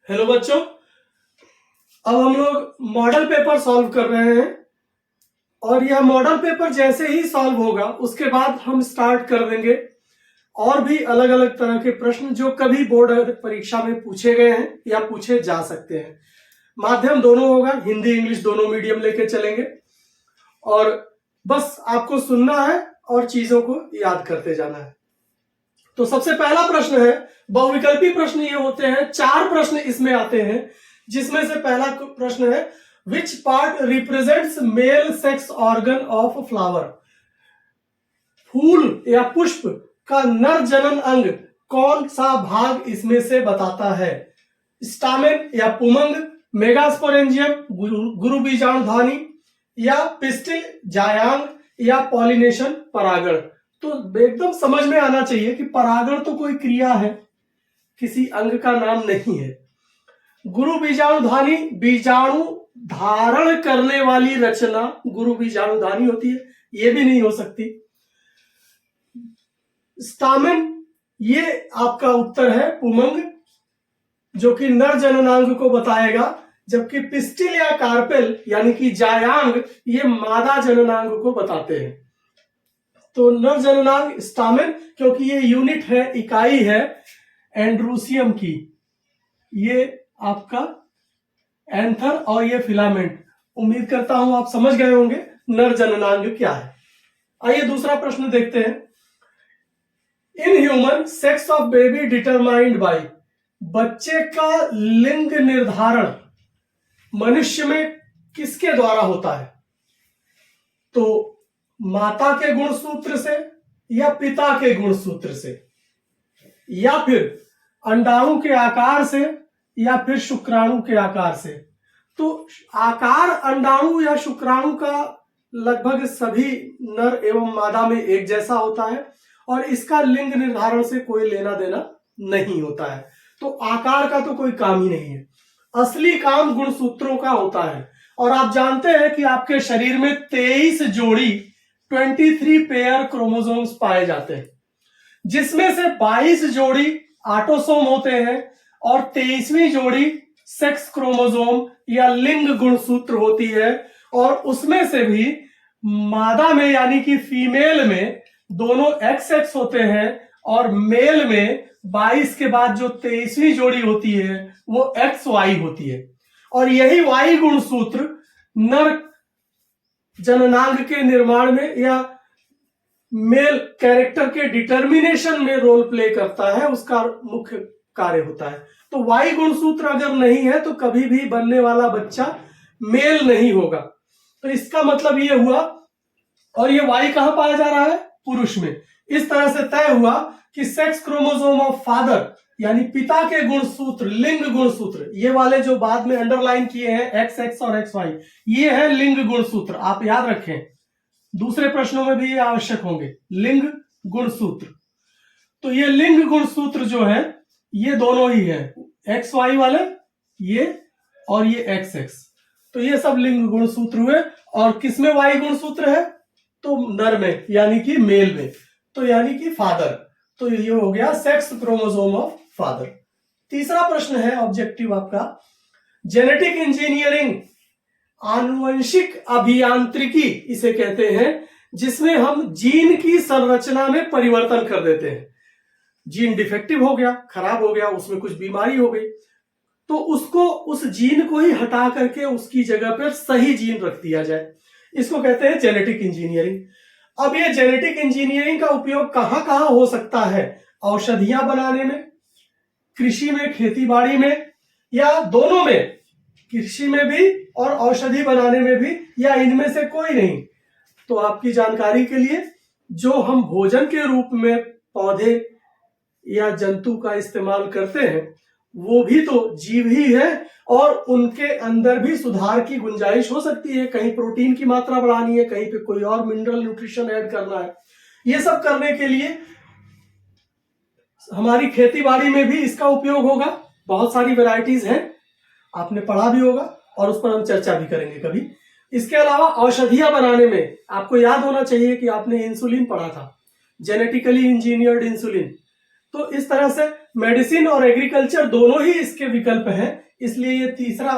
Hello बच्चों, अब हम लोग मॉडल पेपर सॉल्व कर रहे हैं और यह मॉडल पेपर जैसे ही सॉल्व होगा उसके बाद हम स्टार्ट कर देंगे और भी अलग अलग तरह के प्रश्न जो कभी बोर्ड परीक्षा में पूछे गए हैं या पूछे जा सकते हैं। माध्यम दोनों होगा, हिंदी इंग्लिश दोनों मीडियम लेके चलेंगे और बस आपको सुनना है और चीजों को याद करते जाना है। तो सबसे पहला प्रश्न है, बहुविकल्पी प्रश्न ये होते हैं, 4 प्रश्न इसमें आते हैं, जिसमें से पहला प्रश्न है which part represents male sex organ of flower. फूल या पुष्प का नर जनन अंग कौन सा भाग इसमें से बताता है? स्टामेन या पुमंग, मेगास्पोरेंजियम गुरु बीजाणुधानी, या पिस्टिल जायांग, या पॉलिनेशन परागण। तो एकदम समझ में आना चाहिए कि परागण तो कोई क्रिया है, किसी अंग का नाम नहीं है। गुरु बीजाणुधानी बीजाणु धारण करने वाली रचना गुरु बीजाणुधानी होती है, ये भी नहीं हो सकती। स्टामेन ये आपका उत्तर है, पुमंग जो कि नर जननांग को बताएगा, जबकि पिस्टिल या कार्पेल यानी कि जायांग ये मादा जननांग को बताते हैं। तो नर जननांग स्टामेन, क्योंकि ये यूनिट है, इकाई है एंड्रूसियम की, ये आपका एंथर और ये फिलामेंट। उम्मीद करता हूं आप समझ गए होंगे नर जननांग क्या है। आइए दूसरा प्रश्न देखते हैं। In human sex of baby determined by, बच्चे का लिंग निर्धारण मनुष्य में किसके द्वारा होता है? तो माता के गुणसूत्र से, या पिता के गुणसूत्र से, या फिर अंडाणु के आकार से, या फिर शुक्राणु के आकार से। तो आकार अंडाणु या शुक्राणु का लगभग सभी नर एवं मादा में एक जैसा होता है और इसका लिंग निर्धारण से कोई लेना देना नहीं होता है। तो आकार का तो कोई काम ही नहीं है, असली काम गुणसूत्रों का होता है। और आप जानते हैं कि आपके शरीर में 23 जोड़ी 23 पेयर क्रोमोसोम्स पाए जाते हैं, जिसमें से 22 जोड़ी ऑटोसोम होते हैं और 23वीं जोड़ी सेक्स क्रोमोसोम या लिंग गुणसूत्र होती है। और उसमें से भी मादा में यानी कि फीमेल में दोनों XX होते हैं और मेल में 22 के बाद जो 23वीं जोड़ी होती है वो XY होती है। और यही Y गुणसूत्र नर जननांग के निर्माण में या मेल कैरेक्टर के डिटर्मिनेशन में रोल प्ले करता है, उसका मुख्य कार्य होता है। तो Y गुणसूत्र अगर नहीं है तो कभी भी बनने वाला बच्चा मेल नहीं होगा। तो इसका मतलब ये हुआ, और ये Y कहां पाया जा रहा है? पुरुष में। इस तरह से तय हुआ कि सेक्स क्रोमोसोम ऑफ फादर यानी पिता के गुणसूत्र, लिंग गुणसूत्र, ये वाले जो बाद में अंडरलाइन किए हैं XX और XY, ये है लिंग गुणसूत्र। आप याद रखें, दूसरे प्रश्नों में भी ये आवश्यक होंगे, लिंग गुणसूत्र। तो ये लिंग गुणसूत्र जो है ये दोनों ही है, XY वाले ये और ये XX। तो ये सब लिंग गुणसूत्र हुए। और किसमें Y गुणसूत्र है? तो नर में यानी कि मेल में, तो यानी कि फादर। तो ये हो गया सेक्स क्रोमोसोम ऑफ फादर। तीसरा प्रश्न है ऑब्जेक्टिव आपका, जेनेटिक इंजीनियरिंग आनुवंशिक अभियांत्रिकी इसे कहते हैं, जिसमें हम जीन की संरचना में परिवर्तन कर देते हैं। जीन डिफेक्टिव हो गया, खराब हो गया, उसमें कुछ बीमारी हो गई, तो उसको, उस जीन को ही हटा करके उसकी जगह पर सही जीन रख दिया जाए, इसको कहते हैं जेनेटिक इंजीनियरिंग। अब ये जेनेटिक इंजीनियरिंग का उपयोग कहां कहां हो सकता है? औषधियां बनाने में, कृषि में, खेती बाड़ी में, या दोनों में, कृषि में भी और औषधि बनाने में भी, या इनमें से कोई नहीं? तो आपकी जानकारी के लिए, जो हम भोजन के रूप में पौधे या जंतु का इस्तेमाल करते हैं वो भी तो जीव ही है, और उनके अंदर भी सुधार की गुंजाइश हो सकती है। कहीं प्रोटीन की मात्रा बढ़ानी है, कहीं पे कोई और मिनरल न्यूट्रिशन ऐड करना है। ये सब करने के लिए हमारी खेती बाड़ी में भी इसका उपयोग होगा। बहुत सारी वैरायटीज हैं, आपने पढ़ा भी होगा और उस पर हम चर्चा भी करेंगे कभी। इसके अलावा औषधियां बनाने में आपको याद होना चाहिए कि आपने इंसुलिन पढ़ा था, जेनेटिकली इंजीनियर्ड इंसुलिन। तो इस तरह से मेडिसिन और एग्रीकल्चर दोनों ही इसके विकल्प हैं, इसलिए ये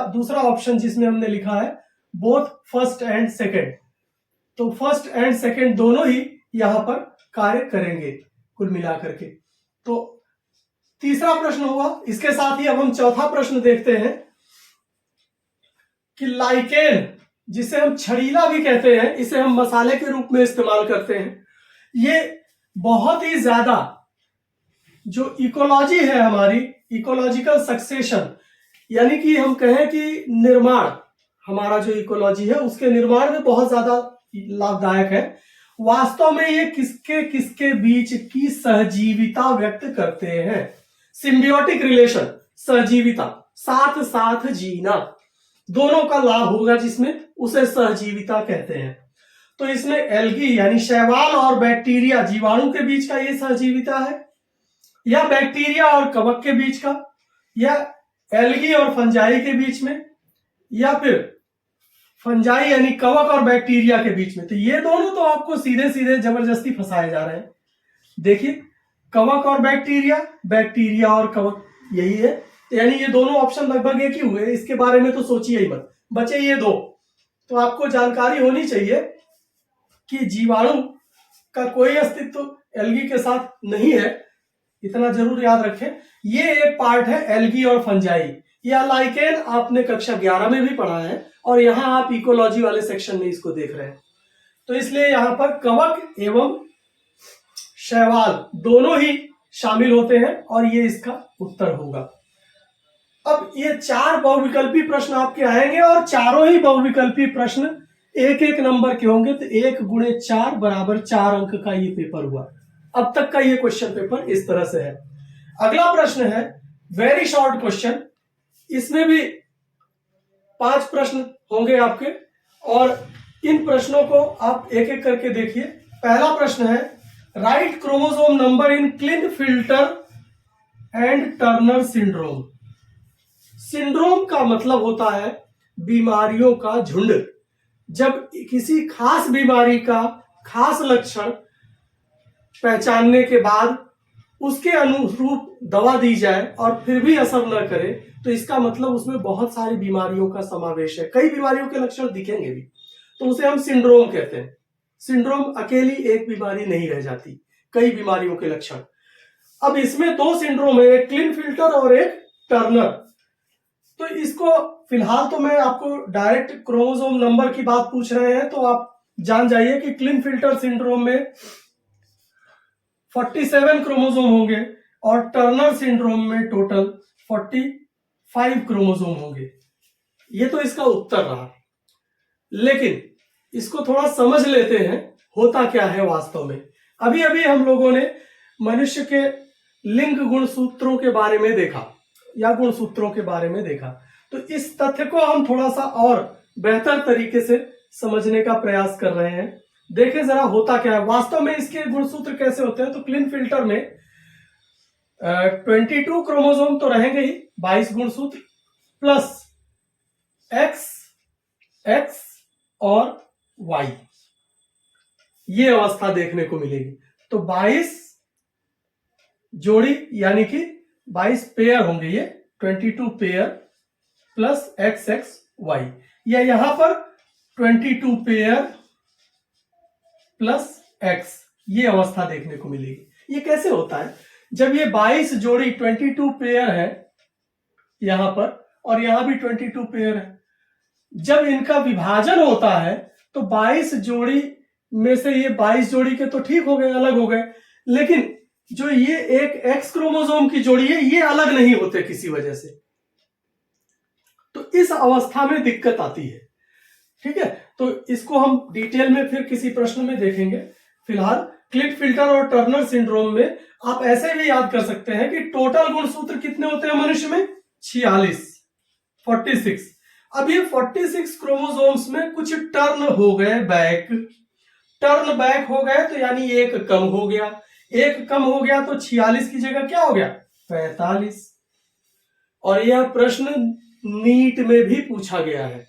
दूसरा ऑप्शन जिसमें हमने लिखा है बोथ फर्स्ट एंड सेकंड, तो फर्स्ट एंड सेकंड दोनों ही यहां पर कार्य करेंगे कुल मिलाकर के। तो तीसरा प्रश्न हुआ। इसके साथ ही अब हम चौथा प्रश्न देखते हैं कि लाइकेन, जिसे हम छड़ीला भी कहते हैं, इसे हम मसाले के रूप में इस्तेमाल करते हैं। ये बहुत ही ज्यादा जो इकोलॉजी है हमारी, इकोलॉजिकल सक्सेशन, यानी कि हम कहें कि निर्माण, हमारा जो इकोलॉजी है उसके निर्माण में बहुत ज्यादा लाभदायक है। वास्तव में ये किसके किसके बीच की सहजीविता व्यक्त करते हैं, सिम्बियोटिक रिलेशन, सहजीविता, साथ साथ जीना, दोनों का लाभ होगा जिसमें, उसे सहजीविता कहते हैं। तो इसमें एल्गी यानी शैवाल और बैक्टीरिया, जीवाणु के बीच का ये सहजीविता है, या बैक्टीरिया और कवक के बीच का, या एल्गी और फंजाई के बीच में, या फिर फंजाई यानी कवक और बैक्टीरिया के बीच में। तो ये दोनों तो आपको सीधे सीधे जबरदस्ती फंसाए जा रहे हैं। देखिए, कवक और बैक्टीरिया, बैक्टीरिया और कवक, यही है। यानी ये दोनों ऑप्शन लगभग एक ही हुए, इसके बारे में तो सोचिए ही मत, बचे ये दो। तो आपको जानकारी होनी चाहिए कि जीवाणु का कोई अस्तित्व एल्गी के साथ नहीं है, इतना जरूर याद रखें। ये एक पार्ट है एल्गी और फंजाई, या लाइकेन आपने कक्षा 11 में भी पढ़ा है, और यहां आप इकोलॉजी वाले सेक्शन में इसको देख रहे हैं। तो इसलिए यहां पर कवक एवं शैवाल दोनों ही शामिल होते हैं, और ये इसका उत्तर होगा। अब ये 4 बहुविकल्पी प्रश्न आपके आएंगे, और चारों ही बहुविकल्पी प्रश्न एक एक नंबर के होंगे। तो 1 × 4 = 4 अंक का ये पेपर हुआ। अब तक का ये क्वेश्चन पेपर इस तरह से है। अगला प्रश्न है वेरी शॉर्ट क्वेश्चन, इसमें भी 5 प्रश्न होंगे आपके, और इन प्रश्नों को आप एक एक करके देखिए। पहला प्रश्न है right chromosome number in Klinefelter and Turner syndrome. Syndrome का मतलब होता है बीमारियों का झुंड। जब किसी खास बीमारी का खास लक्षण पहचानने के बाद उसके अनुरूप दवा दी जाए और फिर भी असर न करे, तो इसका मतलब उसमें बहुत सारी बीमारियों का समावेश है, कई बीमारियों के लक्षण दिखेंगे भी, तो उसे हम सिंड्रोम कहते हैं। सिंड्रोम अकेली एक बीमारी नहीं रह जाती, कई बीमारियों के लक्षण। अब इसमें 2 सिंड्रोम है, एक क्लिनफिल्टर और एक टर्नर। तो इसको फिलहाल तो मैं आपको डायरेक्ट क्रोमोसोम नंबर की बात पूछ रहे हैं, तो आप जान जाइए कि क्लिनफिल्टर सिंड्रोम में 47 क्रोमोसोम होंगे, और टर्नर सिंड्रोम में टोटल 45 क्रोमोसोम होंगे। ये तो इसका उत्तर रहा, लेकिन इसको थोड़ा समझ लेते हैं होता क्या है वास्तव में। अभी अभी हम लोगों ने मनुष्य के लिंग गुणसूत्रों के बारे में देखा, या गुणसूत्रों के बारे में देखा, तो इस तथ्य को हम थोड़ा सा और बेहतर तरीके से समझने का प्रयास कर रहे हैं। देखें जरा होता क्या है वास्तव में, इसके गुणसूत्र कैसे होते हैं। तो क्लिनफिल्टर में 22 क्रोमोसोम तो रहेंगे ही, 22 गुणसूत्र प्लस एक्स और वाई, ये अवस्था देखने को मिलेगी। तो 22 जोड़ी यानी कि 22 पेयर होंगे, ये 22 पेयर प्लस XY, या यहां पर 22 पेयर प्लस X, ये अवस्था देखने को मिलेगी। ये कैसे होता है, जब ये 22 जोड़ी 22 पेयर है यहां पर, और यहां भी 22 पेयर है, जब इनका विभाजन होता है तो 22 जोड़ी में से ये 22 जोड़ी के तो ठीक हो गए, अलग हो गए, लेकिन जो ये एक X क्रोमोसोम की जोड़ी है ये अलग नहीं होते किसी वजह से। तो इस अवस्था में दिक्कत आती है, ठीक है। तो इसको हम डिटेल में फिर किसी प्रश्न में देखेंगे। फिलहाल क्लिनफिल्टर और टर्नर सिंड्रोम में आप ऐसे भी याद कर सकते हैं कि टोटल गुणसूत्र कितने होते हैं मनुष्य में, 46। अब ये 46 क्रोमोसोम्स में कुछ टर्न हो गए बैक, टर्न बैक हो गए, तो यानी एक कम हो गया, एक कम हो गया, तो 46 की जगह क्या हो गया, 45। और यह प्रश्न नीट में भी पूछा गया है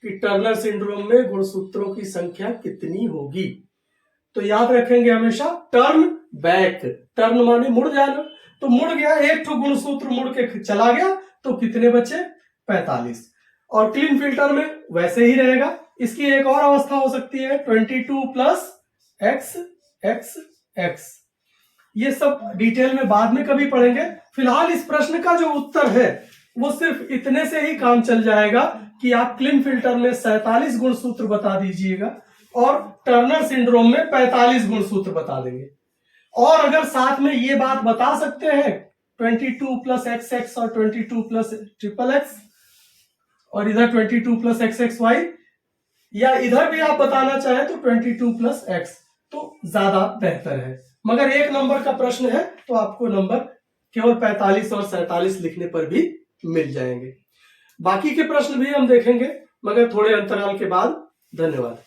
कि टर्नर सिंड्रोम में गुणसूत्रों की संख्या कितनी होगी। तो याद रखेंगे हमेशा टर्न बैक, टर्न माने मुड़ जाना, तो मुड़ गया, एक ठो गुणसूत्र मुड़ के चला गया, तो कितने बचे? 45। और क्लीन फिल्टर में वैसे ही रहेगा। इसकी एक और अवस्था हो सकती है 22 प्लस एक्स एक्स एक्स। ये सब डिटेल में बाद में कभी पढ़ेंगे। फिलहाल इस प्रश्न का जो उत्तर है वो सिर्फ इतने से ही काम चल जाएगा कि आप क्लीन फिल्टर में 47 गुणसूत्र बता दीजिएगा और टर्नर सिंड्रोम में 45 गुणसूत्र बता देंगे। और अगर साथ में ये बात बता सकते हैं 22 प्लस एक्स एक्स और 22 प्लस ट्रिपल एक्स और इधर 22 प्लस एक्स एक्स वाई, या इधर भी आप बताना चाहें तो 22 प्लस एक्स, तो ज्यादा बेहतर है। मगर एक नंबर का प्रश्न है तो आपको नंबर केवल 45 और 47 लिखने पर भी मिल जाएंगे। बाकी के प्रश्न भी हम देखेंगे मगर थोड़े अंतराल के बाद। धन्यवाद।